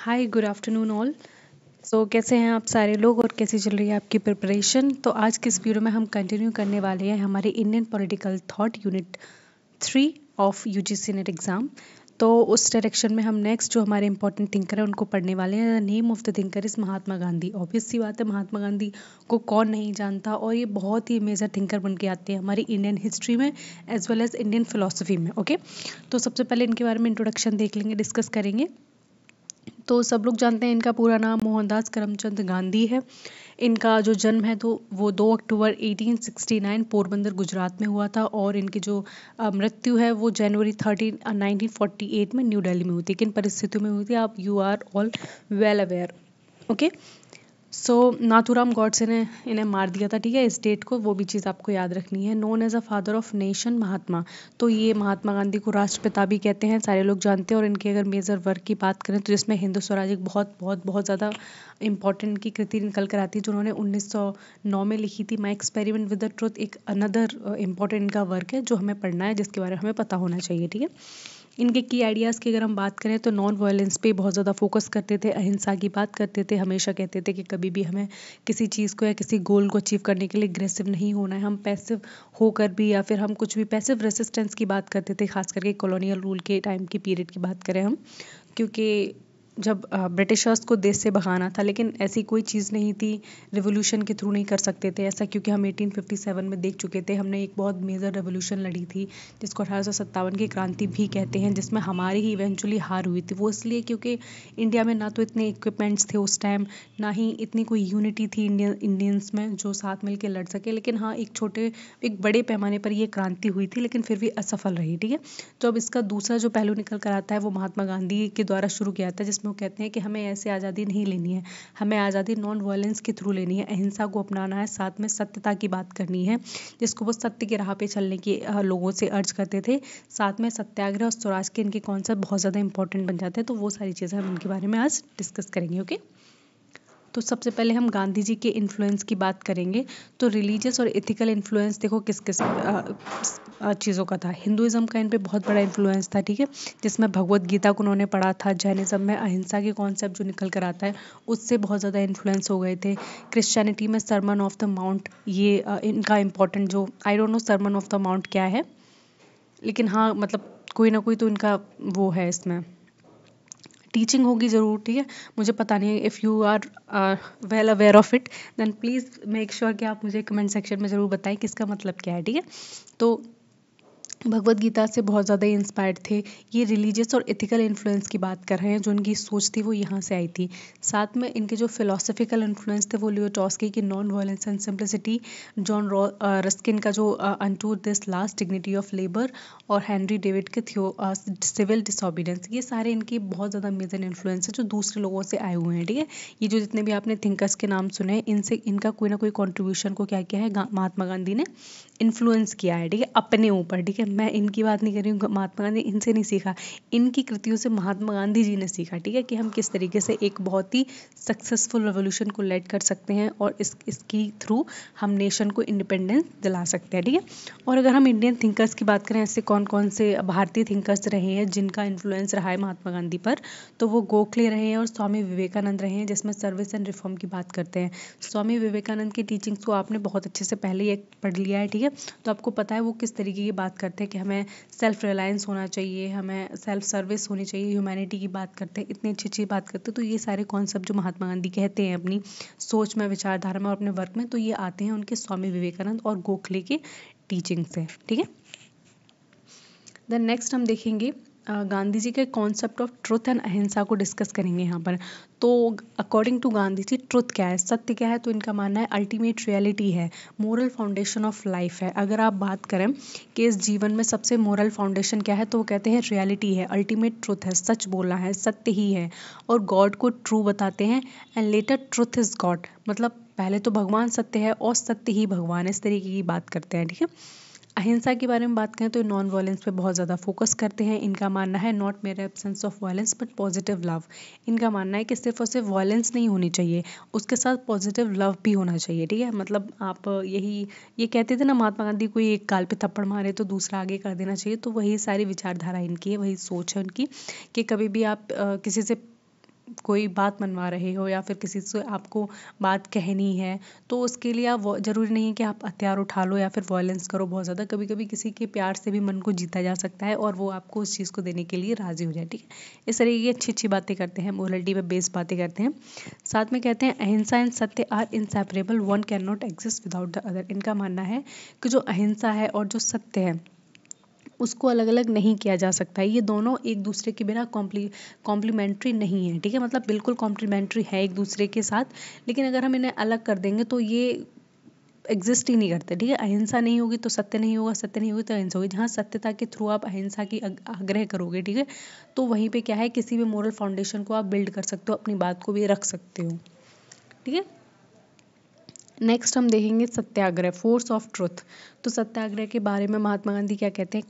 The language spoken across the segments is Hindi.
हाय, गुड आफ्टरनून ऑल। कैसे हैं आप सारे लोग और कैसी चल रही है आपकी प्रिपरेशन? तो आज के इस वीडियो में हम कंटिन्यू करने वाले हैं हमारे Indian political thought unit 3 of UGC net exam. तो उस डायरेक्शन में हम नेक्स्ट जो हमारे इंपॉर्टेंट थिंकर है उनको पढ़ने वाले हैं। The name of the thinker is Mahatma Gandhi. Obvious सी बात है, महात्मा गांधी को कौन नहीं जानता, और ये बहुत ही मेजर थिंकर बन के आते हैं हमारी इंडियन हिस्ट्री में as well as Indian philosophy में। ओके, तो सबसे पहले इनके बारे में इंट्रोडक्शन देख लेंगे, डिस्कस करेंगे। तो सब लोग जानते हैं इनका पूरा नाम मोहनदास करमचंद गांधी है। इनका जो जन्म है तो वो 2 अक्टूबर 1869 पोरबंदर गुजरात में हुआ था, और इनकी जो मृत्यु है वो जनवरी 13 1948 में न्यू दिल्ली में हुई थी। किन परिस्थितियों में हुई थी, आप you are all well aware. Okay, Nathuram Godse ने इन्हें मार दिया था, ठीक है, इस डेट को, वो भी चीज़ आपको याद रखनी है। Known as a father of nation Mahatma, तो ये महात्मा गांधी को राष्ट्रपिता भी कहते हैं, सारे लोग जानते हैं। और इनके अगर मेजर वर्क की बात करें तो जिसमें हिंदू स्वराज एक बहुत बहुत बहुत ज़्यादा इंपॉर्टेंट की कृति निकल कर आती है जो उन्होंने 1909 में लिखी थी, my experiment with the truth. एक अनदर इंपॉर्टेंट इनका वर्क है जो हमें पढ़ना है, जिसके बारे में हमें पता होना चाहिए, ठीक है। इनके की आइडियाज़ की अगर हम बात करें तो नॉन वायलेंस पे बहुत ज़्यादा फोकस करते थे, अहिंसा की बात करते थे, हमेशा कहते थे कि कभी भी हमें किसी चीज़ को या किसी गोल को अचीव करने के लिए अग्रेसिव नहीं होना है। हम पैसिव होकर भी, या फिर हम कुछ भी पैसिव रेसिस्टेंस की बात करते थे, खास करके कॉलोनियल रूल के टाइम की पीरियड की बात करें हम, क्योंकि जब ब्रिटिशर्स को देश से भगाना था, लेकिन ऐसी कोई चीज़ नहीं थी, रिवोल्यूशन के थ्रू नहीं कर सकते थे ऐसा, क्योंकि हम 1857 में देख चुके थे, हमने एक बहुत मेजर रेवोल्यूशन लड़ी थी जिसको 1857 की क्रांति भी कहते हैं, जिसमें हमारी ही इवेंचुअली हार हुई थी। वो इसलिए क्योंकि इंडिया में ना तो इतने इक्विपमेंट्स थे उस टाइम, ना ही इतनी कोई यूनिटी थी इंडियंस में जो साथ मिल के लड़ सके। लेकिन हाँ, एक बड़े पैमाने पर ये क्रांति हुई थी, लेकिन फिर भी असफल रही, ठीक है। तो अब इसका दूसरा जो पहलू निकल कर आता है वो महात्मा गांधी के द्वारा शुरू किया था, जिसमें वो कहते हैं कि हमें ऐसे आज़ादी नहीं लेनी है, हमें आज़ादी नॉन वायलेंस के थ्रू लेनी है, अहिंसा को अपनाना है, साथ में सत्यता की बात करनी है, जिसको वो सत्य की राह पे चलने की लोगों से अर्ज करते थे। साथ में सत्याग्रह और स्वराज के इनके कॉन्सेप्ट बहुत ज़्यादा इंपॉर्टेंट बन जाते हैं। तो वो सारी चीज़ें हम इनके बारे में आज डिस्कस करेंगे। ओके, तो सबसे पहले हम गांधी जी के इन्फ्लुएंस की बात करेंगे। तो रिलीजियस और एथिकल इन्फ्लुएंस देखो किस किस चीज़ों का था। हिंदुइज्म का इन पे बहुत बड़ा इन्फ्लुएंस था, ठीक है, जिसमें भगवत गीता को उन्होंने पढ़ा था। जैनिज्म में अहिंसा के कॉन्सेप्ट जो निकल कर आता है उससे बहुत ज़्यादा इन्फ्लुएंस हो गए थे। क्रिश्चियनिटी में सरमन ऑफ द माउंट, ये इनका इम्पोर्टेंट, जो I don't know Sermon of the Mount क्या है, लेकिन हाँ मतलब कोई ना कोई तो इनका वो है, इसमें टीचिंग होगी ज़रूर, ठीक है, मुझे पता नहीं है। If you are well aware of it then please make sure कि आप मुझे कमेंट सेक्शन में ज़रूर बताएं कि इसका मतलब क्या है, ठीक है। तो भगवत गीता से बहुत ज़्यादा इंस्पायर्ड थे। ये रिलीजियस और एथिकल इन्फ्लुएंस की बात कर रहे हैं, जो उनकी सोच थी वो यहाँ से आई थी। साथ में इनके जो फिलोसफिकल इन्फ्लुएंस थे वो लियो टॉल्स्की की non violence and simplicity, John Ruskin का जो unto this last dignity of labour, और हेनरी डेविड के सिविल डिसोबीडियंस, ये सारे इनके बहुत ज़्यादा मेजर इन्फ्लुएंस है जो दूसरे लोगों से आए हुए हैं, ठीक है। ये जो जितने भी आपने थिंकर्स के नाम सुने हैं, इनसे इनका कोई ना कोई कॉन्ट्रीब्यूशन को क्या किया है, महात्मा गांधी ने इन्फ्लुएंस किया है, ठीक है, अपने ऊपर, ठीक है। मैं इनकी बात नहीं कर रही हूँ, महात्मा गांधी इनसे नहीं सीखा, इनकी कृतियों से महात्मा गांधी जी ने सीखा, ठीक है, कि हम किस तरीके से एक बहुत ही सक्सेसफुल रेवोल्यूशन को लेड कर सकते हैं, और इसकी थ्रू हम नेशन को इंडिपेंडेंस दिला सकते हैं, ठीक है। और अगर हम इंडियन थिंकर्स की बात करें, ऐसे कौन कौन से भारतीय थिंकर्स रहे हैं जिनका इन्फ्लुएंस रहा है महात्मा गांधी पर, तो वो गोखले रहे हैं और स्वामी विवेकानंद रहे हैं, जिसमें सर्विस एंड रिफॉर्म की बात करते हैं। स्वामी विवेकानंद की टीचिंग्स को आपने बहुत अच्छे से पहले ही पढ़ लिया है, ठीक है, तो आपको पता है वो किस तरीके की बात करते हैं कि हमें सेल्फ रिलायंस होना चाहिए, हमें सेल्फ सर्विस होनी चाहिए, ह्यूमैनिटी की बात करते हैं, इतनी अच्छी अच्छी बात करते हैं। तो ये सारे कॉन्सेप्ट जो महात्मा गांधी कहते हैं अपनी सोच में, विचारधारा में और अपने वर्क में, तो ये आते हैं उनके स्वामी विवेकानंद और गोखले के टीचिंग से, ठीक है। देन नेक्स्ट हम देखेंगे गांधी जी के कॉन्सेप्ट ऑफ ट्रुथ एंड अहिंसा को डिस्कस करेंगे यहाँ पर। तो according to Gandhi ji, truth क्या है, सत्य क्या है, तो इनका मानना है अल्टीमेट रियलिटी है, मोरल फाउंडेशन ऑफ लाइफ है। अगर आप बात करें कि इस जीवन में सबसे मोरल फाउंडेशन क्या है, तो वो कहते हैं रियलिटी है, अल्टीमेट ट्रुथ है, सच बोलना है, सत्य ही है, और गॉड को ट्रू बताते हैं, and later truth is God, मतलब पहले तो भगवान सत्य है और सत्य ही भगवान है, इस तरीके की बात करते हैं, ठीक है। अहिंसा के बारे में बात करें तो नॉन वायलेंस पे बहुत ज़्यादा फोकस करते हैं। इनका मानना है नॉट मेरे absence of violence but positive love. इनका मानना है कि सिर्फ और सिर्फ वायलेंस नहीं होनी चाहिए, उसके साथ पॉजिटिव लव भी होना चाहिए, ठीक है। मतलब आप ये कहते थे ना महात्मा गांधी, कोई एक गाल पे थप्पड़ मारे तो दूसरा आगे कर देना चाहिए, तो वही सारी विचारधारा इनकी है, वही सोच है उनकी, कि कभी भी आप किसी से कोई बात मनवा रहे हो या फिर किसी से आपको बात कहनी है, तो उसके लिए आप ज़रूरी नहीं है कि आप हथियार उठा लो या फिर वॉयलेंस करो बहुत ज़्यादा। कभी कभी किसी के प्यार से भी मन को जीता जा सकता है और वो आपको उस चीज़ को देने के लिए राज़ी हो जाए, ठीक है। इस तरह की अच्छी अच्छी बातें करते हैं, मोरलिटी पे बेस्ड बातें करते हैं। साथ में कहते हैं ahimsa and satya are inseparable, one can not exist without the other. इनका मानना है कि जो अहिंसा है और जो सत्य है उसको अलग अलग नहीं किया जा सकता है, ये दोनों एक दूसरे के बिना कॉम्प्लीमेंट्री नहीं है, ठीक है। मतलब बिल्कुल कॉम्प्लीमेंट्री है एक दूसरे के साथ, लेकिन अगर हम इन्हें अलग कर देंगे तो ये एग्जिस्ट ही नहीं करते, ठीक है। अहिंसा नहीं होगी तो सत्य नहीं होगा, सत्य नहीं होगी तो अहिंसा होगी। जहाँ सत्यता के थ्रू आप अहिंसा की आग्रह करोगे, ठीक है, तो वहीं पे क्या है, किसी भी मोरल फाउंडेशन को आप बिल्ड कर सकते हो, अपनी बात को भी रख सकते हो, ठीक है। नेक्स्ट हम देखेंगे सत्याग्रह, फोर्स ऑफ ट्रुथ। तो सत्याग्रह के बारे में महात्मा गांधी क्या कहते हैं,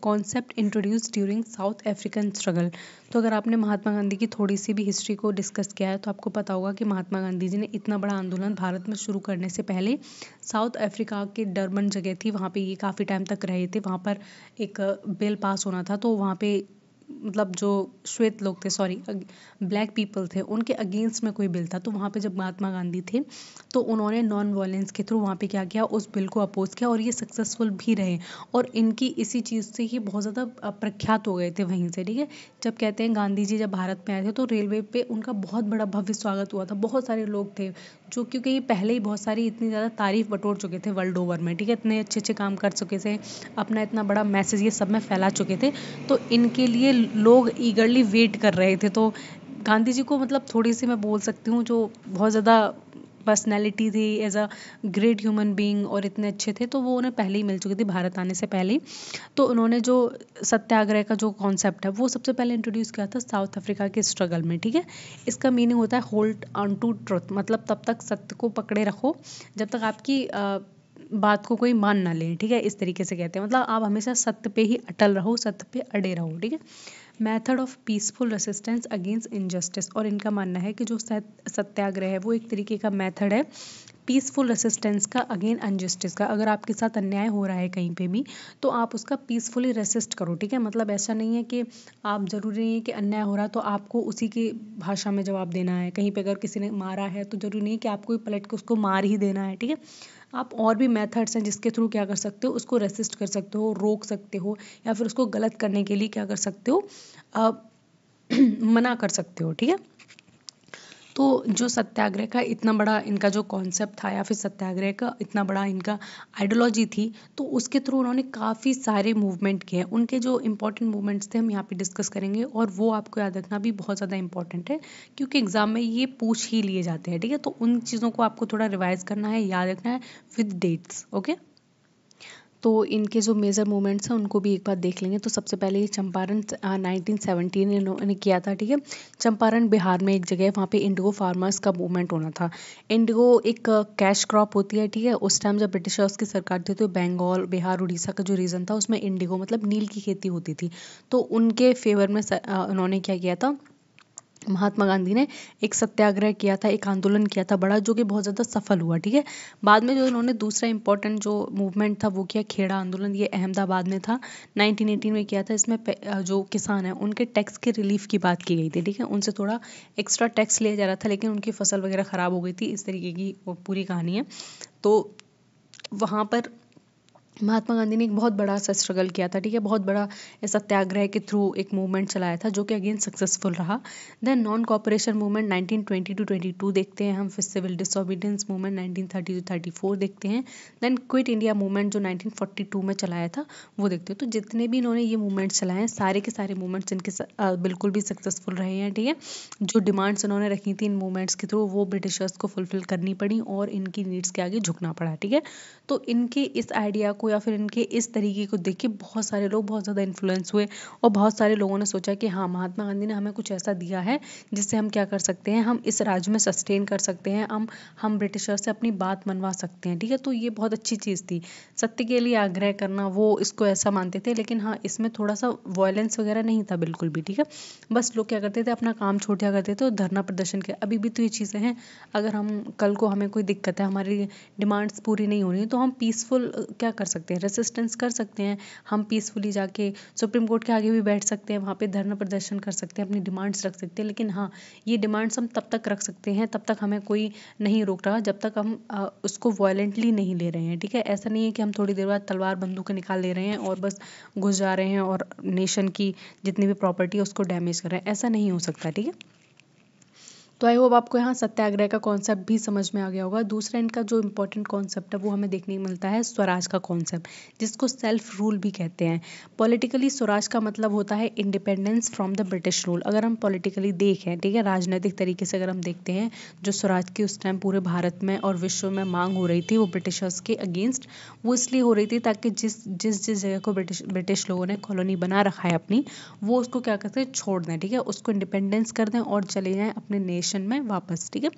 concept introduce during south African struggle. तो अगर आपने महात्मा गांधी की थोड़ी सी भी हिस्ट्री को डिस्कस किया है तो आपको पता होगा कि महात्मा गांधी जी ने इतना बड़ा आंदोलन भारत में शुरू करने से पहले साउथ अफ्रीका के डरबन जगह थी, वहाँ पे ये काफ़ी टाइम तक रहे थे। वहाँ पर एक बिल पास होना था, तो वहाँ पे मतलब जो श्वेत लोग थे, सॉरी ब्लैक पीपल थे, उनके अगेंस्ट में कोई बिल था। तो वहाँ पे जब महात्मा गांधी थे तो उन्होंने नॉन वायलेंस के थ्रू वहाँ पे क्या किया, उस बिल को अपोज किया और ये सक्सेसफुल भी रहे। और इनकी इसी चीज़ से ये बहुत ज़्यादा प्रख्यात हो गए थे वहीं से, ठीक है। जब कहते हैं गांधी जी जब भारत में आए थे तो रेलवे पे उनका बहुत बड़ा भव्य स्वागत हुआ था। बहुत सारे लोग थे जो, क्योंकि ये पहले ही बहुत सारी इतनी ज़्यादा तारीफ बटोर चुके थे वर्ल्ड ओवर में, ठीक है। इतने अच्छे अच्छे काम कर चुके थे, अपना इतना बड़ा मैसेज ये सब में फैला चुके थे, तो इनके लिए लोग ईगरली वेट कर रहे थे। तो गांधी जी को मतलब थोड़ी सी मैं बोल सकती हूँ जो बहुत ज़्यादा पर्सनैलिटी थी as a great human being और इतने अच्छे थे, तो वो उन्हें पहले ही मिल चुकी थी भारत आने से पहले ही। तो उन्होंने जो सत्याग्रह का जो कॉन्सेप्ट है वो सबसे पहले इंट्रोड्यूस किया था साउथ अफ्रीका के स्ट्रगल में, ठीक है। इसका मीनिंग होता है होल्ड ऑन टू ट्रुथ, मतलब तब तक सत्य को पकड़े रखो जब तक आपकी बात को कोई मान ना ले, ठीक है। इस तरीके से कहते हैं, मतलब आप हमेशा सत्य पे ही अटल रहो, सत्य पे अड़े रहो, ठीक है। Method of peaceful resistance against injustice, और इनका मानना है कि जो सत्याग्रह है वो एक तरीके का मेथड है पीसफुल रेसिस्टेंस का अगेंस्ट अनजस्टिस का। अगर आपके साथ अन्याय हो रहा है कहीं पे भी तो आप उसका पीसफुली रेसिस्ट करो, ठीक है। मतलब ऐसा नहीं है कि आप, जरूरी नहीं है कि अन्याय हो रहा है तो आपको उसी की भाषा में जवाब देना है। कहीं पे अगर किसी ने मारा है तो जरूरी नहीं है कि आपको ही पलट के उसको मार ही देना है, ठीक है। आप और भी मेथड्स हैं जिसके थ्रू क्या कर सकते हो, उसको रेसिस्ट कर सकते हो, रोक सकते हो, या फिर उसको गलत करने के लिए क्या कर सकते हो, मना कर सकते हो, ठीक है। तो जो सत्याग्रह का इतना बड़ा इनका जो कॉन्सेप्ट था या फिर सत्याग्रह का इतना बड़ा इनका आइडियोलॉजी थी, तो उसके थ्रू उन्होंने काफ़ी सारे मूवमेंट किए हैं। उनके जो इंपॉर्टेंट मूवमेंट्स थे हम यहाँ पे डिस्कस करेंगे, और वो आपको याद रखना भी बहुत ज़्यादा इंपॉर्टेंट है क्योंकि एग्जाम में ये पूछ ही लिए जाते हैं, ठीक है। तो उन चीज़ों को आपको थोड़ा रिवाइज करना है, याद रखना है विद डेट्स, ओके। तो इनके जो मेजर मूवमेंट्स हैं उनको भी एक बार देख लेंगे। तो सबसे पहले ये चंपारण 1917 इन्होंने किया था, ठीक है। चंपारण बिहार में एक जगह है, वहाँ पे इंडिगो फार्मर्स का मूवमेंट होना था। इंडिगो एक कैश क्रॉप होती है, ठीक है। उस टाइम जब ब्रिटिशर्स की सरकार थी तो बंगाल, बिहार, उड़ीसा का जो रीजन था उसमें इंडिगो मतलब नील की खेती होती थी। तो उनके फेवर में उन्होंने क्या किया था, महात्मा गांधी ने एक सत्याग्रह किया था, एक आंदोलन किया था बड़ा, जो कि बहुत ज़्यादा सफल हुआ, ठीक है। बाद में जो इन्होंने दूसरा इंपॉर्टेंट जो मूवमेंट था वो किया खेड़ा आंदोलन, ये अहमदाबाद में था, 1918 में किया था। इसमें जो किसान हैं उनके टैक्स के रिलीफ की बात की गई थी, ठीक है। उनसे थोड़ा एक्स्ट्रा टैक्स लिया जा रहा था लेकिन उनकी फसल वगैरह ख़राब हो गई थी, इस तरीके की वो पूरी कहानी है। तो वहाँ पर महात्मा गांधी ने एक बहुत बड़ा सा स्ट्रगल किया था, ठीक है। बहुत बड़ा सत्याग्रह के थ्रू एक मूवमेंट चलाया था जो कि अगेन सक्सेसफुल रहा। Then non cooperation movement 1920 to 22 देखते हैं हम। फिर सिविल डिसोबीडियंस मूवमेंट 1930 to 34 देखते हैं। देन क्विट इंडिया मूवमेंट जो 1942 में चलाया था वो देखते हैं। तो जितने भी इन्होंने ये मूवमेंट चलाए हैं सारे के सारे मूवमेंट्स इनके बिल्कुल भी सक्सेसफुल रहे हैं, ठीक है। जो डिमांड्स इन्होंने रखी थी इन मूवमेंट्स के थ्रू वो ब्रिटिशर्स को फुलफिल करनी पड़ी और इनकी नीड्स के आगे झुकना पड़ा, ठीक है। तो इनके इस आइडिया को या फिर इनके इस तरीके को देख के बहुत सारे लोग बहुत ज़्यादा इन्फ्लुएंस हुए और बहुत सारे लोगों ने सोचा कि हाँ, महात्मा गांधी ने हमें कुछ ऐसा दिया है जिससे हम क्या कर सकते हैं, हम इस राज्य में सस्टेन कर सकते हैं, हम ब्रिटिशर से अपनी बात मनवा सकते हैं, ठीक है। तो ये बहुत अच्छी चीज़ थी। सत्य के लिए आग्रह करना वो इसको ऐसा मानते थे, लेकिन हाँ इसमें थोड़ा सा वायलेंस वगैरह नहीं था बिल्कुल भी, ठीक है। बस लोग क्या करते थे, अपना काम छोड़ दिया करते थे और धरना प्रदर्शन किया। अभी भी तो ये चीज़ें हैं, अगर हम कल को हमें कोई दिक्कत है, हमारी डिमांड्स पूरी नहीं हो रही तो हम पीसफुल क्या कर सकते हैं, रेसिस्टेंस कर सकते हैं, हम पीसफुली जाके सुप्रीम कोर्ट के आगे भी बैठ सकते हैं, वहाँ पे धरना प्रदर्शन कर सकते हैं, अपनी डिमांड्स रख सकते हैं। लेकिन हाँ, ये डिमांड्स हम तब तक रख सकते हैं, तब तक हमें कोई नहीं रोक रहा जब तक हम उसको वायलेंटली नहीं ले रहे हैं, ठीक है। ऐसा नहीं है कि हम थोड़ी देर बाद तलवार बंदूक निकाल ले रहे हैं और बस घुस जा रहे हैं और नेशन की जितनी भी प्रॉपर्टी है उसको डैमेज कर रहे हैं, ऐसा नहीं हो सकता, ठीक है। तो आई होप आपको यहाँ सत्याग्रह का कॉन्सेप्ट भी समझ में आ गया होगा। दूसरा इनका जो इम्पोर्टेंट कॉन्सेप्ट है वो हमें देखने को मिलता है स्वराज का कॉन्सेप्ट, जिसको सेल्फ रूल भी कहते हैं। पॉलिटिकली स्वराज का मतलब होता है independence from the British rule. अगर हम पॉलिटिकली देखें, ठीक है, राजनीतिक तरीके से अगर हम देखते हैं, जो स्वराज की उस टाइम पूरे भारत में और विश्व में मांग हो रही थी वो ब्रिटिशर्स के अगेंस्ट, वो इसलिए हो रही थी ताकि जिस जगह को ब्रिटिश लोगों ने कॉलोनी बना रखा है अपनी, वो उसको क्या करते हैं, छोड़ दें, ठीक है, उसको इंडिपेंडेंस कर दें और चले जाएं अपने नेशन में वापस, ठीक है।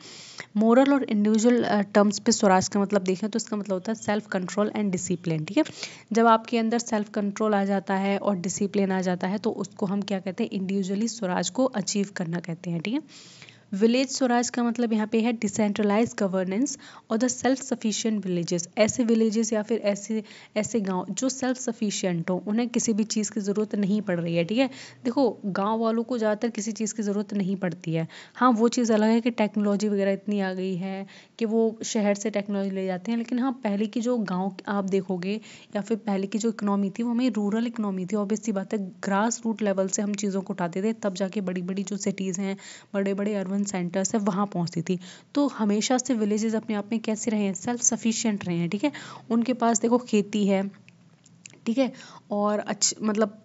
मोरल और इंडिविजुअल टर्म्स पे स्वराज का मतलब देखें तो इसका मतलब होता है सेल्फ कंट्रोल एंड डिसिप्लिन, ठीक है। जब आपके अंदर सेल्फ कंट्रोल आ जाता है और डिसिप्लिन आ जाता है तो उसको हम क्या कहते हैं, इंडिविजुअली स्वराज को अचीव करना कहते हैं, ठीक है। विलेज स्वराज का मतलब यहाँ पे है डिसेंट्रलाइज गवर्नेंस और द सेल्फ सफिशिएंट विलेजेस। ऐसे विलेजेस या फिर ऐसे ऐसे गांव जो सेल्फ सफिशिएंट हो, उन्हें किसी भी चीज़ की ज़रूरत नहीं पड़ रही है, ठीक है। देखो, गांव वालों को ज़्यादातर किसी चीज़ की ज़रूरत नहीं पड़ती है। हाँ, वो चीज़ अलग है कि टेक्नोलॉजी वगैरह इतनी आ गई है कि वो शहर से टेक्नोलॉजी ले जाते हैं, लेकिन हाँ, पहले की जो गाँव आप देखोगे या फिर पहले की जो इकोनॉमी थी वो हमें रूरल इकोनॉमी थी। ऑब्वियस सी बात है, ग्रास रूट लेवल से हम चीज़ों को उठाते थे, तब जाके बड़ी बड़ी जो सिटीज़ हैं, बड़े बड़े अर्बन सेंटर्स है, वहाँ पहुँचती थी। तो हमेशा से विलेजेस अपने आप में कैसे रहे हैं, सेल्फ सफिशिएंट रहे हैं, ठीक है। उनके पास देखो खेती है, ठीक है, और मतलब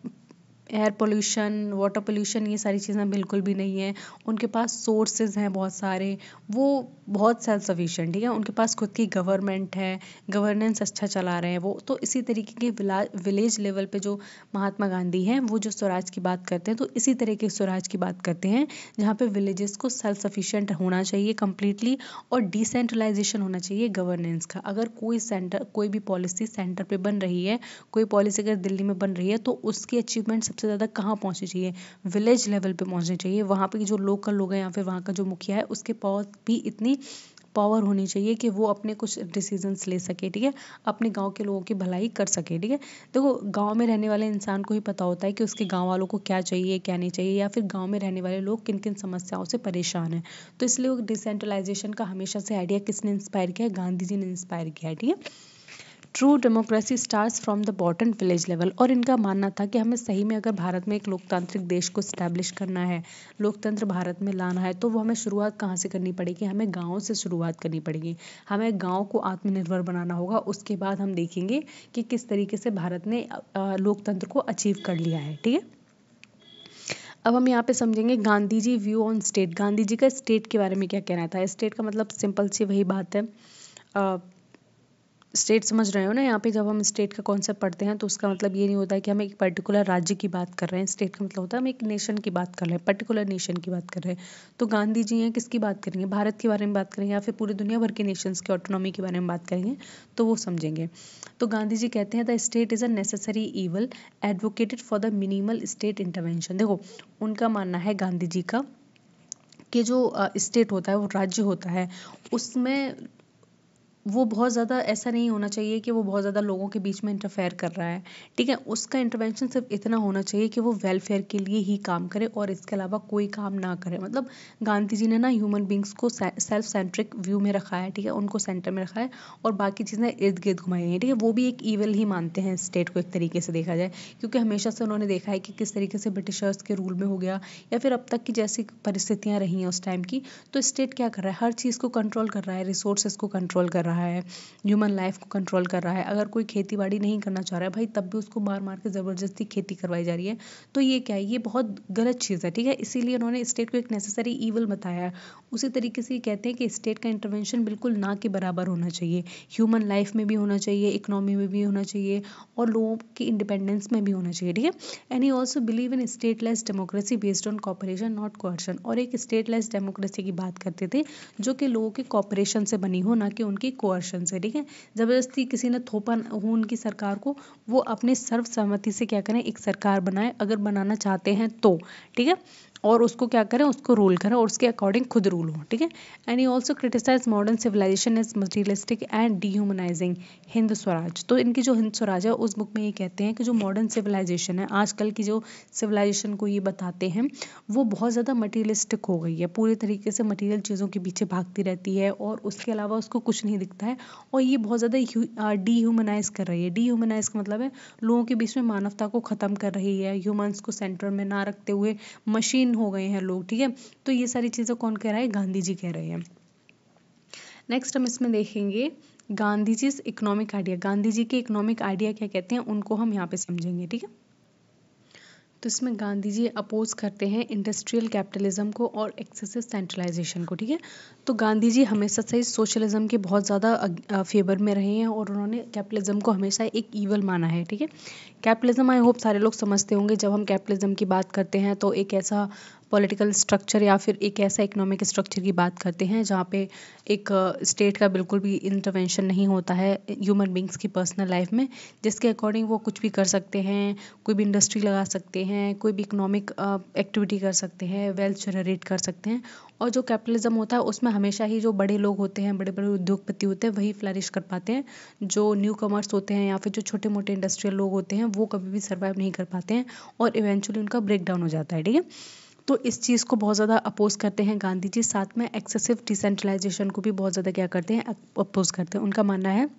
एयर पोल्यूशन, वाटर पोल्यूशन, ये सारी चीज़ें बिल्कुल भी नहीं है। उनके पास सोर्सेज हैं बहुत सारे, वो बहुत सेल्फ सफिशिएंट, ठीक है। उनके पास खुद की गवर्नमेंट है, गवर्नेंस अच्छा चला रहे हैं वो। तो इसी तरीके के विलेज लेवल पे जो महात्मा गांधी हैं वो जो स्वराज की बात करते हैं, तो इसी तरह के स्वराज की बात करते हैं जहाँ पे विलेजेस को सेल्फ सफिशिएंट होना चाहिए कम्प्लीटली और डिसेंट्रलाइजेशन होना चाहिए गवर्नेंस का। अगर कोई भी पॉलिसी सेंटर पे बन रही है, कोई पॉलिसी अगर दिल्ली में बन रही है, तो उसकी अचीवमेंट सबसे ज़्यादा कहाँ पहुँचनी चाहिए, विलेज लेवल पे पहुँचनी चाहिए। वहाँ पे जो लोकल लोग हैं या फिर वहाँ का जो मुखिया है, उसके पास भी इतनी पावर होनी चाहिए कि वो अपने कुछ डिसीजंस ले सके, ठीक है, अपने गांव के लोगों की भलाई कर सके, ठीक है। देखो, गांव में रहने वाले इंसान को ही पता होता है कि उसके गांव वालों को क्या चाहिए क्या नहीं चाहिए, या फिर गांव में रहने वाले लोग किन किन समस्याओं से परेशान हैं। तो इसलिए वो डिसेंट्रलाइजेशन का हमेशा से आइडिया किसने इंस्पायर किया है, गांधी जी ने इंस्पायर किया है, ठीक है। True democracy starts from the bottom village level. और इनका मानना था कि हमें सही में अगर भारत में एक लोकतांत्रिक देश को स्टैब्लिश करना है, लोकतंत्र भारत में लाना है, तो वो हमें शुरुआत कहाँ से करनी पड़ेगी, हमें गाँव से शुरुआत करनी पड़ेगी। हमें गाँव को आत्मनिर्भर बनाना होगा, उसके बाद हम देखेंगे कि किस तरीके से भारत ने लोकतंत्र को अचीव कर लिया है, ठीक है। अब हम यहाँ पे समझेंगे Gandhi ji view on state. Gandhi ji का स्टेट के बारे में क्या कहना था। स्टेट का मतलब सिंपल सी वही बात है, स्टेट समझ रहे हो ना। यहाँ पे जब हम स्टेट का कॉन्सेप्ट पढ़ते हैं तो उसका मतलब ये नहीं होता है कि हम एक पर्टिकुलर राज्य की बात कर रहे हैं। स्टेट का मतलब होता है हम एक नेशन की बात कर रहे हैं, पर्टिकुलर नेशन की बात कर रहे हैं। तो गांधी जी हैं, किसकी बात करेंगे, भारत के बारे में बात करेंगे या फिर पूरी दुनिया भर के नेशंस के ऑटोनॉमी के बारे में बात करेंगे, तो वो समझेंगे। तो गांधी जी कहते हैं the state is a necessary evil advocated for the minimal state intervention. देखो, उनका मानना है गांधी जी का कि जो स्टेट होता है, वो राज्य होता है, उसमें वो बहुत ज़्यादा ऐसा नहीं होना चाहिए कि वो बहुत ज़्यादा लोगों के बीच में इंटरफेयर कर रहा है, ठीक है। उसका इंटरवेंशन सिर्फ इतना होना चाहिए कि वो वेलफेयर के लिए ही काम करे और इसके अलावा कोई काम ना करे। मतलब गांधी जी ने ना ह्यूमन बींग्स को सेल्फ सेंट्रिक व्यू में रखा है, ठीक है, उनको सेंटर में रखा है और बाकी चीज़ें इर्द गिर्द घुमाई हैं, ठीक है। वो भी एक ईवल ही मानते हैं स्टेट को एक तरीके से देखा जाए, क्योंकि हमेशा से उन्होंने देखा है कि किस तरीके से ब्रिटिशर्स के रूल में हो गया या फिर अब तक की जैसी परिस्थितियाँ रही हैं उस टाइम की, तो स्टेट क्या कर रहा है, हर चीज़ को कंट्रोल कर रहा है, रिसोर्सेज को कंट्रोल कर रहा है, ह्यूमन लाइफ को कंट्रोल कर रहा है। अगर कोई खेती बाड़ी नहीं करना चाह रहा है भाई, तब भी उसको मार मार के ज़बरदस्ती खेती करवाई जा रही है। तो ये क्या है, ये बहुत गलत चीज़ है, ठीक है। इसीलिए उन्होंने स्टेट को एक नेसेसरी ईवल बताया है। उसी तरीके से ये कहते हैं कि स्टेट का इंटरवेंशन बिल्कुल ना के बराबर होना चाहिए, ह्यूमन लाइफ में भी होना चाहिए, इकोनॉमी में भी होना चाहिए और लोगों की इंडिपेंडेंस में भी होना चाहिए, ठीक है। And he also believe in stateless democracy based on corporation not coercion. और एक स्टेटलेस डेमोक्रेसी की बात करते थे जो कि लोगों के कॉपरेशन से बनी हो, ना कि उनकी कोअर्शन से, ठीक है। जबरदस्ती किसी ने थोपा हो उनकी सरकार को, वो अपने सर्वसम्मति से क्या करें, एक सरकार बनाए अगर बनाना चाहते हैं तो, ठीक है। और उसको क्या करें, उसको रूल करें और उसके अकॉर्डिंग खुद रूल हो, ठीक है। And he also criticise modern civilisation as materialistic and dehumanising Hind Swaraj. तो इनकी जो हिंद स्वराज है उस बुक में ये कहते हैं कि जो मॉडर्न सिविलाइजेशन है, आजकल की जो सिविलाइजेशन को ये बताते हैं, वो बहुत ज़्यादा मटीरियलिस्टिक हो गई है, पूरी तरीके से मटीरियल चीज़ों के पीछे भागती रहती है और उसके अलावा उसको कुछ नहीं दिखता है। और ये बहुत ज़्यादा डीह्यूमनाइज कर रही है। डीह्यूमनाइज का मतलब है लोगों के बीच में मानवता को ख़त्म कर रही है, ह्यूमंस को सेंटर में ना रखते हुए मशीन हो गए हैं लोग, ठीक है। तो ये सारी चीज़ें कौन कह रहा है, गांधी जी कह रहे हैं। नेक्स्ट हम इसमें देखेंगे गांधी जी इकोनॉमिक आइडिया। गांधी जी के इकोनॉमिक आइडिया क्या कहते हैं उनको हम यहाँ पे समझेंगे, ठीक है। तो इसमें गांधी जी अपोज करते हैं इंडस्ट्रियल कैपिटलिज्म को और एक्सेसिव सेंट्रलाइजेशन को, ठीक है। तो गांधी जी हमेशा से सोशलिज्म के बहुत ज़्यादा फेवर में रहे हैं और उन्होंने कैपिटलिज्म को हमेशा एक ईवल माना है, ठीक है। कैपिटलिज्म आई होप सारे लोग समझते होंगे। जब हम कैपिटलिज्म की बात करते हैं तो एक ऐसा पॉलिटिकल स्ट्रक्चर या फिर एक ऐसा इकोनॉमिक स्ट्रक्चर की बात करते हैं जहाँ पे एक स्टेट का बिल्कुल भी इंटरवेंशन नहीं होता है ह्यूमन बींग्स की पर्सनल लाइफ में, जिसके अकॉर्डिंग वो कुछ भी कर सकते हैं, कोई भी इंडस्ट्री लगा सकते हैं, कोई भी इकोनॉमिक एक्टिविटी कर सकते हैं, वेल्थ जनरेट कर सकते हैं। और जो कैपिटलिज्म होता है उसमें हमेशा ही जो बड़े लोग होते हैं, बड़े बड़े उद्योगपति होते हैं, वही फ्लरिश कर पाते हैं। जो न्यू कमर्स होते हैं या फिर जो छोटे मोटे इंडस्ट्रियल लोग होते हैं वो कभी भी सर्वाइव नहीं कर पाते हैं और इवेंचुअली उनका ब्रेक डाउन हो जाता है, ठीक है। तो इस चीज़ को बहुत ज़्यादा अपोज करते हैं गांधी जी। साथ में एक्सेसिव डिसेंट्रलाइजेशन को भी बहुत ज़्यादा क्या करते हैं, अपोज करते हैं। उनका मानना है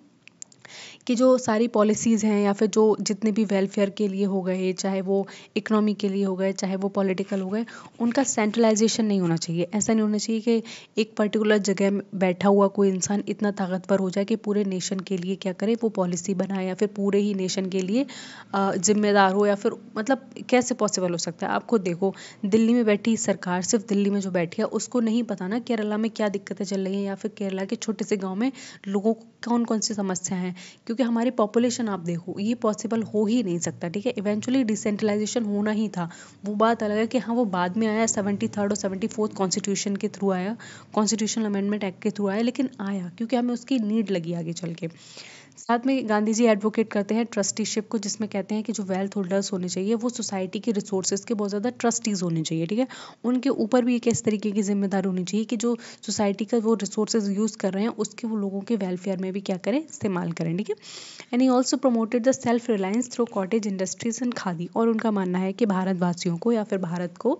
कि जो सारी पॉलिसीज़ हैं या फिर जो जितने भी वेलफेयर के लिए हो गए, चाहे वो इकोनॉमी के लिए हो गए, चाहे वो पॉलिटिकल हो गए, उनका सेंट्रलाइजेशन नहीं होना चाहिए। ऐसा नहीं होना चाहिए कि एक पर्टिकुलर जगह में बैठा हुआ कोई इंसान इतना ताकतवर हो जाए कि पूरे नेशन के लिए क्या करे, वो पॉलिसी बनाए या फिर पूरे ही नेशन के लिए जिम्मेदार हो, या फिर मतलब कैसे पॉसिबल हो सकता है। आप खुद देखो, दिल्ली में बैठी सरकार, सिर्फ दिल्ली में जो बैठी है उसको नहीं पता ना केरला में क्या दिक्कतें चल रही हैं या फिर केरला के छोटे से गाँव में लोगों को कौन कौन सी समस्या हैं, क्योंकि हमारी पॉपुलेशन आप देखो, ये पॉसिबल हो ही नहीं सकता, ठीक है। इवेंचुअली डिसेंट्रलाइजेशन होना ही था। वो बात अलग है कि हाँ वो बाद में आया, 73rd और 74th कॉन्स्टिट्यूशन के थ्रू आया, कॉन्स्टिट्यूशनल अमेंडमेंट एक्ट के थ्रू आया, लेकिन आया क्योंकि हमें उसकी नीड लगी आगे चल के। साथ में गांधी जी एडवोकेट करते हैं ट्रस्टीशिप को, जिसमें कहते हैं कि जो वेल्थ होल्डर्स होने चाहिए वो सोसाइटी के रिसोर्सेज के बहुत ज़्यादा ट्रस्टीज होने चाहिए, ठीक है। उनके ऊपर भी एक इस तरीके की जिम्मेदारी होनी चाहिए कि जो सोसाइटी का वो रिसोर्सेज यूज़ कर रहे हैं उसके वो लोगों के वेलफेयर में भी क्या करें, इस्तेमाल करें, ठीक है। And he also promoted the self reliance through cottage industries and khadi. और उनका मानना है कि भारतवासियों को या फिर भारत को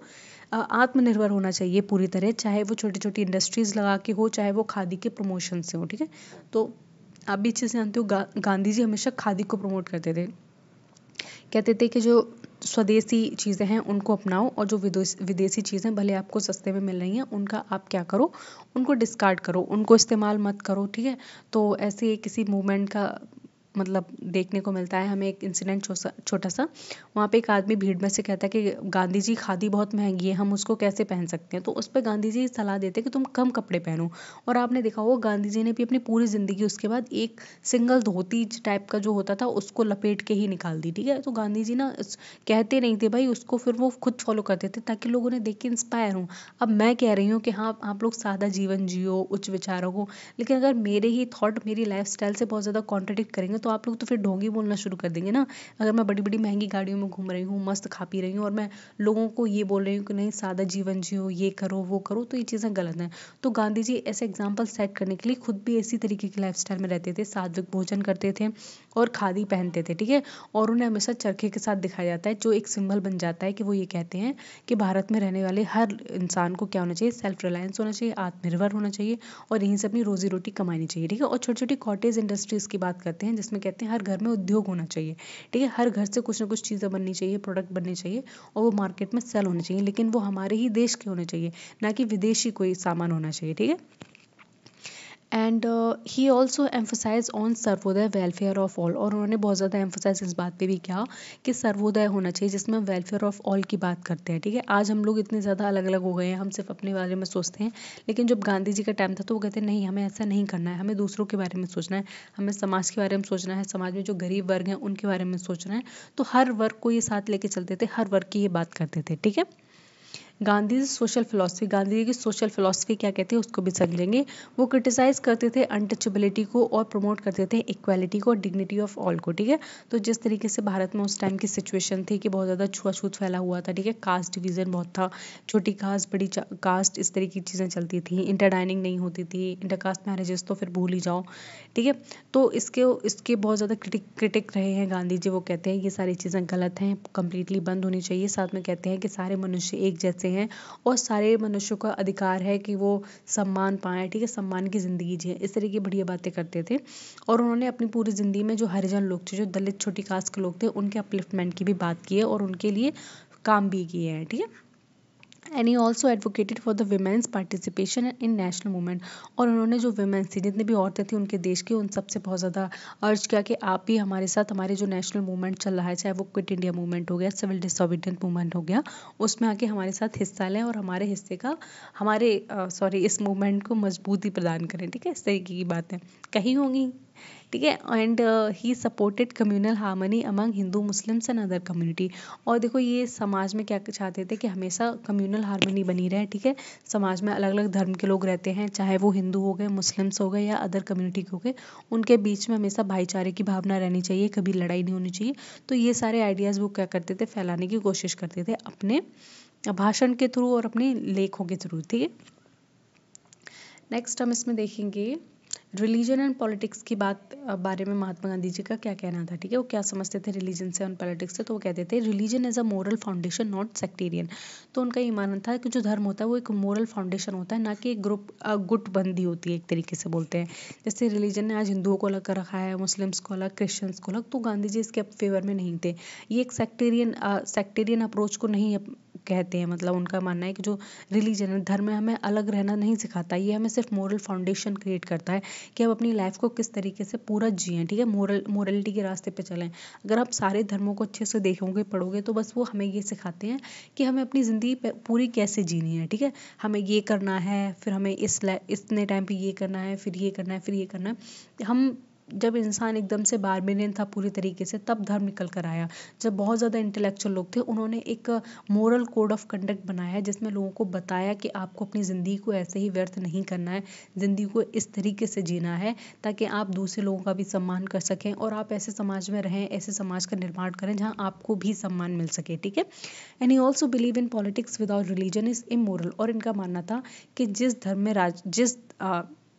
आत्मनिर्भर होना चाहिए पूरी तरह, चाहे वो छोटी छोटी इंडस्ट्रीज लगा के हो, चाहे वो खादी के प्रमोशन से हो, ठीक है। तो आप भी अच्छे से जानते हो गांधी जी हमेशा खादी को प्रमोट करते थे। कहते थे कि जो स्वदेशी चीज़ें हैं उनको अपनाओ और जो विदेशी चीज़ें भले आपको सस्ते में मिल रही हैं उनका आप क्या करो, उनको डिस्कार्ड करो, उनको इस्तेमाल मत करो, ठीक है। तो ऐसे किसी मूवमेंट का मतलब देखने को मिलता है हमें एक इंसिडेंट छोटा सा। वहाँ पे एक आदमी भीड़ में से कहता है कि गांधी जी खादी बहुत महंगी है, हम उसको कैसे पहन सकते हैं। तो उस पर गांधी जी सलाह देते हैं कि तुम कम कपड़े पहनो। और आपने देखा होगा गांधी जी ने भी अपनी पूरी ज़िंदगी उसके बाद एक सिंगल धोती टाइप का जो होता था उसको लपेट के ही निकाल दी, ठीक है। तो गांधी जी ना कहते नहीं थे भाई उसको, फिर वो खुद फॉलो करते थे ताकि लोगों ने देख के इंस्पायर हों। अब मैं कह रही हूँ कि हाँ आप लोग सादा जीवन जियो, उच्च विचारों को, लेकिन अगर मेरे ही थॉट मेरी लाइफ स्टाइल से बहुत ज़्यादा कॉन्ट्रडिक्ट करेंगे तो आप लोग तो फिर ढोंगी बोलना शुरू कर देंगे ना। अगर मैं बड़ी बड़ी महंगी गाड़ियों में घूम रही हूँ, मस्त खा पी रही हूँ और मैं लोगों को ये बोल रही हूँ कि नहीं सादा जीवन जियो, ये करो वो करो, तो ये चीज़ें गलत हैं। तो गांधी जी ऐसे एग्जाम्पल सेट करने के लिए खुद भी इसी तरीके की लाइफ स्टाइल में रहते थे, सात्विक भोजन करते थे और खादी पहनते थे, ठीक है। और उन्हें हमेशा चरखे के साथ दिखाया जाता है, जो एक सिंबल बन जाता है कि वो ये कहते हैं कि भारत में रहने वाले हर इंसान को क्या होना चाहिए, सेल्फ रिलायंस होना चाहिए, आत्मनिर्भर होना चाहिए और यहीं से अपनी रोजी रोटी कमानी चाहिए, ठीक है। और छोटी छोटी कॉटेज इंडस्ट्रीज की बात करते हैं जिसमें कहते हैं हर घर में उद्योग होना चाहिए, ठीक है। हर घर से कुछ ना कुछ चीज़ें बननी चाहिए, प्रोडक्ट बनने चाहिए और वो मार्केट में सेल होने चाहिए, लेकिन वो हमारे ही देश के होने चाहिए, ना कि विदेशी कोई सामान होना चाहिए, ठीक है। And he also emphasise on Sarvodaya welfare of all. और उन्होंने बहुत ज़्यादा एम्फोसाइज इस बात पे भी किया कि सर्वोदय होना चाहिए जिसमें वेलफेयर ऑफ ऑल की बात करते हैं, ठीक है। आज हम लोग इतने ज़्यादा अलग अलग हो गए हैं, हम सिर्फ अपने बारे में सोचते हैं, लेकिन जब गांधी जी का टाइम था तो वो कहते हैं नहीं हमें ऐसा नहीं करना है, हमें दूसरों के बारे में सोचना है, हमें समाज के बारे में सोचना है, समाज में जो गरीब वर्ग हैं उनके बारे में सोचना है। तो हर वर्ग को ये साथ लेके चलते थे, हर वर्ग की ये बात करते थे, ठीक है। गांधी जी सोशल फिलोसफी, गांधी जी की सोशल फिलोसफी क्या कहते हैं उसको भी समझेंगे। वो क्रिटिसाइज करते थे अनटचेबिलिटी को और प्रमोट करते थे इक्वालिटी को और डिग्निटी ऑफ ऑल को, ठीक है। तो जिस तरीके से भारत में उस टाइम की सिचुएशन थी कि बहुत ज़्यादा छुआछूत फैला हुआ था, ठीक है, कास्ट डिवीज़न बहुत था, छोटी कास्ट बड़ी कास्ट, इस तरह की चीज़ें चलती थी, इंटर डाइनिंग नहीं होती थी, इंटर कास्ट मैरिजेस तो फिर भूल ही जाओ, ठीक है। तो इसके इसके बहुत ज़्यादा क्रिटिक रहे हैं गांधी जी। वो कहते हैं ये सारी चीज़ें गलत हैं, कम्प्लीटली बंद होनी चाहिए। साथ में कहते हैं कि सारे मनुष्य एक जैसे हैं और सारे मनुष्यों का अधिकार है कि वो सम्मान पाएँ, ठीक है, सम्मान की ज़िंदगी जिए, इस तरह की बढ़िया बातें करते थे। और उन्होंने अपनी पूरी ज़िंदगी में जो हरिजन लोग थे, जो दलित छोटी कास्ट के लोग थे, उनके अपलिफ्टमेंट की भी बात की है और उनके लिए काम भी किए हैं, ठीक है। And he also advocated for the women's participation in national movement. और उन्होंने जो वुमेन्स थी, जितनी भी औरतें थी उनके देश की, उन सबसे बहुत ज़्यादा अर्ज किया कि आप भी हमारे साथ, हमारे जो नेशनल मूवमेंट चल रहा है, चाहे वो क्विट इंडिया मूवमेंट हो गया, सिविल डिसोबीडियंट मूवमेंट हो गया, उसमें आके हमारे साथ हिस्सा लें और हमारे हिस्से का इस मूवमेंट को मजबूती प्रदान करें, ठीक है। इस तरीके की बातें कही होंगी, ठीक है। And he supported communal harmony among Hindu Muslims and other community. और देखो ये समाज में क्या चाहते थे कि हमेशा कम्युनल हार्मनी बनी रहे, ठीक है। समाज में अलग अलग धर्म के लोग रहते हैं, चाहे वो हिंदू हो गए, मुस्लिम्स हो गए या अदर कम्युनिटी के हो गए, उनके बीच में हमेशा भाईचारे की भावना रहनी चाहिए, कभी लड़ाई नहीं होनी चाहिए। तो ये सारे आइडियाज़ वो क्या करते थे, फैलाने की कोशिश करते थे अपने भाषण के थ्रू और अपने लेखों के थ्रू, ठीक है। नेक्स्ट हम इसमें देखेंगे रिलीजन एंड पॉलिटिक्स की बारे में महात्मा गांधी जी का क्या कहना था, ठीक है। वो क्या समझते थे रिलीजन से और पॉलिटिक्स से। तो वो कहते थे religion is a moral foundation not sectarian. तो उनका ये मानना था कि जो धर्म होता है वो एक मोरल फाउंडेशन होता है, ना कि एक गुटबंदी होती है, एक तरीके से बोलते हैं। जैसे रिलीजन ने आज हिंदुओं को अलग कर रखा है, मुस्लिम्स को अलग, क्रिश्चियंस को अलग, तो गांधी जी इसके फेवर में नहीं थे। ये एक सेक्टेरियन अप्रोच को नहीं कहते हैं। मतलब उनका मानना है कि जो रिलीजन है, धर्म है, हमें अलग रहना नहीं सिखाता, ये हमें सिर्फ मोरल फाउंडेशन क्रिएट करता है कि हम अपनी लाइफ को किस तरीके से पूरा जिएं, ठीक है, मोरलिटी के रास्ते पे चलें। अगर आप सारे धर्मों को अच्छे से देखोगे, पढ़ोगे, तो बस वो हमें ये सिखाते हैं कि हमें अपनी ज़िंदगी पूरी कैसे जीनी है, ठीक है। हमें ये करना है, फिर हमें इतने टाइम पे ये करना है, फिर ये करना है, फिर ये करना है। हम जब इंसान एकदम से बारबेरियन था पूरी तरीके से, तब धर्म निकल कर आया। जब बहुत ज़्यादा इंटेलेक्चुअल लोग थे, उन्होंने एक मोरल कोड ऑफ कंडक्ट बनाया है, जिसमें लोगों को बताया कि आपको अपनी ज़िंदगी को ऐसे ही व्यर्थ नहीं करना है, ज़िंदगी को इस तरीके से जीना है ताकि आप दूसरे लोगों का भी सम्मान कर सकें और आप ऐसे समाज में रहें, ऐसे समाज का निर्माण करें जहाँ आपको भी सम्मान मिल सके, ठीक है। And he also believe in politics without religion is immoral. और इनका मानना था कि जिस धर्म में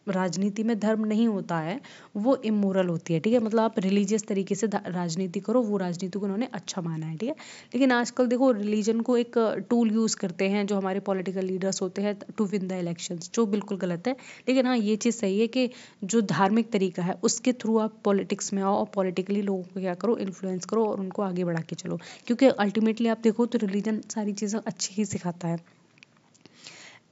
राजनीति में धर्म नहीं होता है वो इमोरल होती है, ठीक है। मतलब आप रिलीजियस तरीके से राजनीति करो, वो राजनीति को उन्होंने अच्छा माना है, ठीक है। लेकिन आजकल देखो रिलीजन को एक टूल यूज़ करते हैं जो हमारे पॉलिटिकल लीडर्स होते हैं टू विन द इलेक्शंस, जो बिल्कुल गलत है। लेकिन हाँ, ये चीज़ सही है कि जो धार्मिक तरीका है उसके थ्रू आप पॉलिटिक्स में आओ और पॉलिटिकली लोगों को क्या करो, इन्फ्लुएंस करो और उनको आगे बढ़ा के चलो। क्योंकि अल्टीमेटली आप देखो तो रिलीजन सारी चीज़ें अच्छी ही सिखाता है।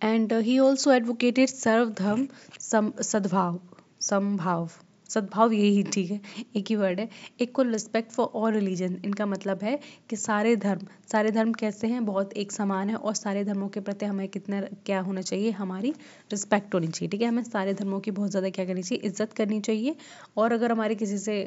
एंड ही ऑल्सो एडवोकेटेड सर्वधर्म सद्भाव समभाव सद्भाव, यही ठीक है, एक ही वर्ड है, equal respect for all religion. इनका मतलब है कि सारे धर्म कैसे हैं, बहुत एक समान है और सारे धर्मों के प्रति हमें कितना क्या होना चाहिए, हमारी रिस्पेक्ट होनी चाहिए, ठीक है। हमें सारे धर्मों की बहुत ज़्यादा क्या करनी चाहिए, इज्जत करनी चाहिए। और अगर हमारे किसी से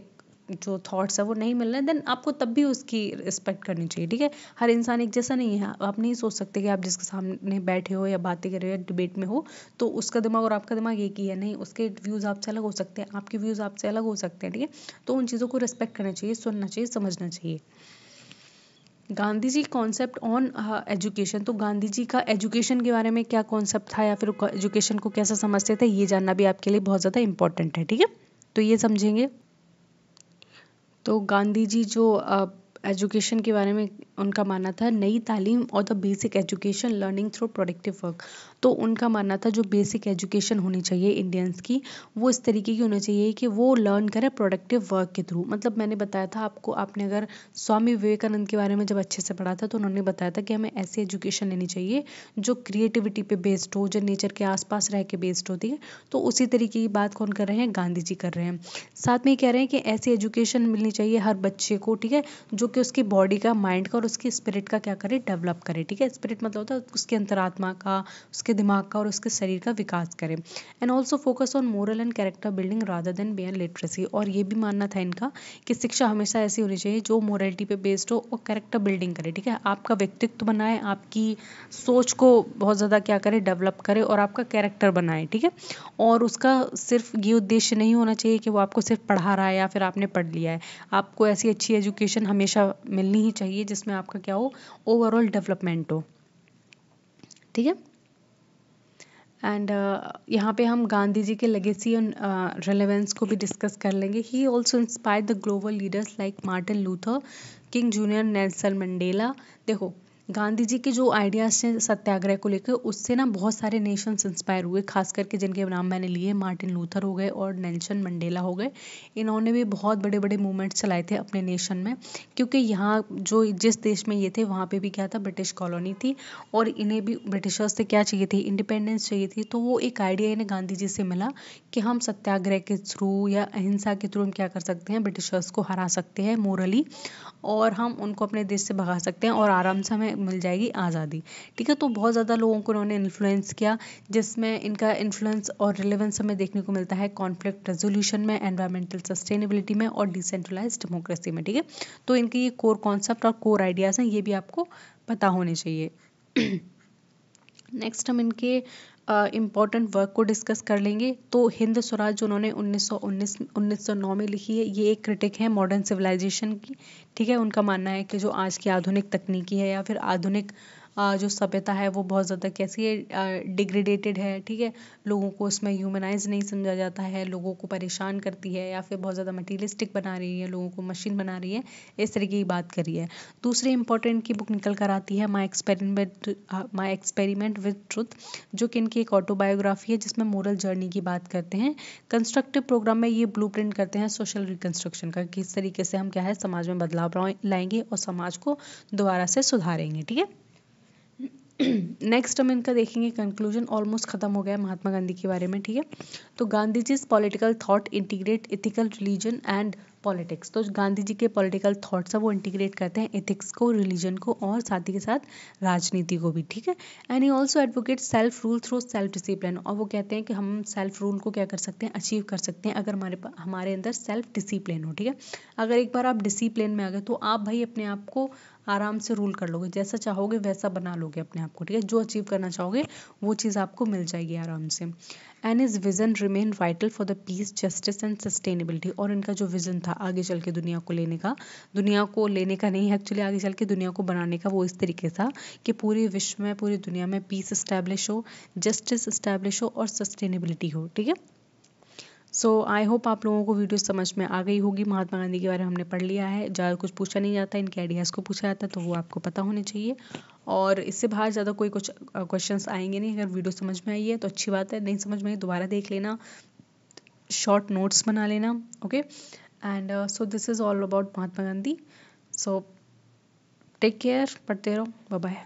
जो थॉट्स है वो नहीं मिल रहे हैं, देन आपको तब भी उसकी रिस्पेक्ट करनी चाहिए, ठीक है। हर इंसान एक जैसा नहीं है। आप नहीं सोच सकते कि आप जिसके सामने बैठे हो या बातें कर रहे हो या डिबेट में हो तो उसका दिमाग और आपका दिमाग एक ही है, नहीं, उसके व्यूज़ आपसे अलग हो सकते हैं, आपके व्यूज़ आपसे अलग हो सकते हैं, ठीक है। तो उन चीज़ों को रिस्पेक्ट करना चाहिए, सुनना चाहिए, समझना चाहिए। Gandhi ji concept on education. तो गांधी जी का एजुकेशन के बारे में क्या कॉन्सेप्ट था या फिर एजुकेशन को कैसा समझते थे, ये जानना भी आपके लिए बहुत ज़्यादा इंपॉर्टेंट है, ठीक है। तो ये समझेंगे। तो गांधी जी जो एजुकेशन के बारे में उनका मानना था नई तालीम और the basic education learning through productive work. तो उनका मानना था जो बेसिक एजुकेशन होनी चाहिए इंडियंस की, वो इस तरीके की होनी चाहिए कि वो लर्न करें प्रोडक्टिव वर्क के थ्रू। मतलब मैंने बताया था आपको, आपने अगर स्वामी विवेकानंद के बारे में जब अच्छे से पढ़ा था तो उन्होंने बताया था कि हमें ऐसी एजुकेशन लेनी चाहिए जो क्रिएटिविटी पे बेस्ड हो, जो नेचर के आसपास रह के बेस्ड होती है। तो उसी तरीके की बात कौन कर रहे हैं, गांधी जी कर रहे हैं। साथ में ये कह रहे हैं कि ऐसी एजुकेशन मिलनी चाहिए हर बच्चे को, ठीक है, जो जो कि उसकी बॉडी का, माइंड का और उसकी स्पिरिट का क्या करे, डेवलप करे। ठीक है, स्पिरिट मतलब होता है उसके अंतरात्मा का, उसके दिमाग का और उसके शरीर का विकास करे। And also focus on moral and character building rather than bare literacy. और ये भी मानना था इनका कि शिक्षा हमेशा ऐसी होनी चाहिए जो मोरलिटी पे बेस्ड हो और कैरेक्टर बिल्डिंग करे। ठीक है, आपका व्यक्तित्व बनाए, आपकी सोच को बहुत ज़्यादा क्या करे, डेवलप करे और आपका कैरेक्टर बनाए। ठीक है, और उसका सिर्फ ये उद्देश्य नहीं होना चाहिए कि वो आपको सिर्फ पढ़ा रहा है या फिर आपने पढ़ लिया है। आपको ऐसी अच्छी एजुकेशन हमेशा मिलनी ही चाहिए जिसमें आपका क्या हो, ओवरऑल डेवलपमेंट हो। ठीक है, एंड यहाँ पे हम गांधी जी के लेगेसी और रेलेवेंस को भी डिस्कस कर लेंगे। He also inspired the global leaders like Martin Luther king junior, Nelson Mandela. देखो, गांधी जी के जो आइडियाज थे सत्याग्रह को लेकर, उससे ना बहुत सारे नेशंस इंस्पायर हुए, खास करके जिनके नाम मैंने लिए, मार्टिन लूथर हो गए और नेल्सन मंडेला हो गए। इन्होंने भी बहुत बड़े बड़े मूवमेंट्स चलाए थे अपने नेशन में, क्योंकि यहाँ जो जिस देश में ये थे वहाँ पे भी क्या था, ब्रिटिश कॉलोनी थी और इन्हें भी ब्रिटिशर्स से क्या चाहिए थी, इंडिपेंडेंस चाहिए थी। तो वो एक आइडिया इन्हें गांधी जी से मिला कि हम सत्याग्रह के थ्रू या अहिंसा के थ्रू हम क्या कर सकते हैं, ब्रिटिशर्स को हरा सकते हैं मोरली, और हम उनको अपने देश से भगा सकते हैं और आराम से हमें मिल जाएगी आज़ादी। ठीक है, तो बहुत ज़्यादा लोगों को उन्होंने इन्फ्लुएंस किया, जिसमें इनका इन्फ्लुएंस और रिलेवेंस हमें देखने को मिलता है कॉन्फ्लिक्ट रेजोल्यूशन में, एनवायरमेंटल सस्टेनेबिलिटी में और डिसेंट्रलाइज्ड डेमोक्रेसी में। ठीक है, तो इनके ये कोर कॉन्सेप्ट और कोर आइडियाज़ हैं, ये भी आपको पता होने चाहिए। नेक्स्ट हम इनके इम्पॉर्टेंट वर्क को डिस्कस कर लेंगे। तो हिंद स्वराज जो उन्होंने 1909 में लिखी है, ये एक क्रिटिक है मॉडर्न सिविलाइजेशन की। ठीक है, उनका मानना है कि जो आज की आधुनिक तकनीकी है या फिर आधुनिक जो सभ्यता है वो बहुत ज़्यादा कैसी है, डिग्रेडेटेड है। ठीक है, लोगों को उसमें ह्यूमनाइज नहीं समझा जाता है, लोगों को परेशान करती है या फिर बहुत ज़्यादा मटीरियलिस्टिक बना रही है, लोगों को मशीन बना रही है, इस तरीके की बात करी है। दूसरी इंपॉर्टेंट की बुक निकल कर आती है माई एक्सपेरिमेंट विद ट्रुथ, जो कि इनकी एक ऑटोबायोग्राफी है जिसमें मोरल जर्नी की बात करते हैं। कंस्ट्रक्टिव प्रोग्राम में ये ब्लूप्रिंट करते हैं सोशल रिकंस्ट्रक्शन का, किस तरीके से हम क्या है समाज में बदलाव लाएंगे और समाज को दोबारा से सुधारेंगे। ठीक है, नेक्स्ट हम इनका देखेंगे कंक्लूजन। ऑलमोस्ट खत्म हो गया महात्मा गांधी के बारे में। ठीक है, तो Gandhi ji political thought integrate ethical, religion and politics. तो गांधी जी के पॉलिटिकल थॉट्स है वो इंटीग्रेट करते हैं एथिक्स को, रिलीजन को और साथ ही के साथ राजनीति को भी। ठीक है, and he also advocate self rule through self discipline. और वो कहते हैं कि हम सेल्फ रूल को क्या कर सकते हैं, अचीव कर सकते हैं अगर हमारे अंदर सेल्फ डिसिप्लिन हो। ठीक है, अगर एक बार आप डिसिप्लिन में आ गए तो आप भाई अपने आप को आराम से रूल कर लोगे, जैसा चाहोगे वैसा बना लोगे अपने आप को। ठीक है, जो अचीव करना चाहोगे वो चीज़ आपको मिल जाएगी आराम से। And his vision remain vital for the peace, justice and sustainability. और इनका जो विजन था आगे चल के दुनिया को लेने का नहीं, एक्चुअली आगे चल के दुनिया को बनाने का, वो इस तरीके था कि पूरे विश्व में, पूरी दुनिया में पीस इस्टेब्लिश हो, जस्टिस इस्टेब्लिश हो और सस्टेनेबिलिटी हो। ठीक है, सो आई होप आप लोगों को वीडियो समझ में आ गई होगी। महात्मा गांधी के बारे में हमने पढ़ लिया है, ज़्यादा कुछ पूछा नहीं जाता, इनके आइडियाज़ को पूछा जाता है तो वो आपको पता होने चाहिए। और इससे बाहर ज़्यादा कोई कुछ क्वेश्चंस आएंगे नहीं। अगर वीडियो समझ में आई है तो अच्छी बात है, नहीं समझ में आई दोबारा देख लेना, शॉर्ट नोट्स बना लेना। Okay, and so this is all about Mahatma Gandhi. So take care, पढ़ते रहो, बाय बाय।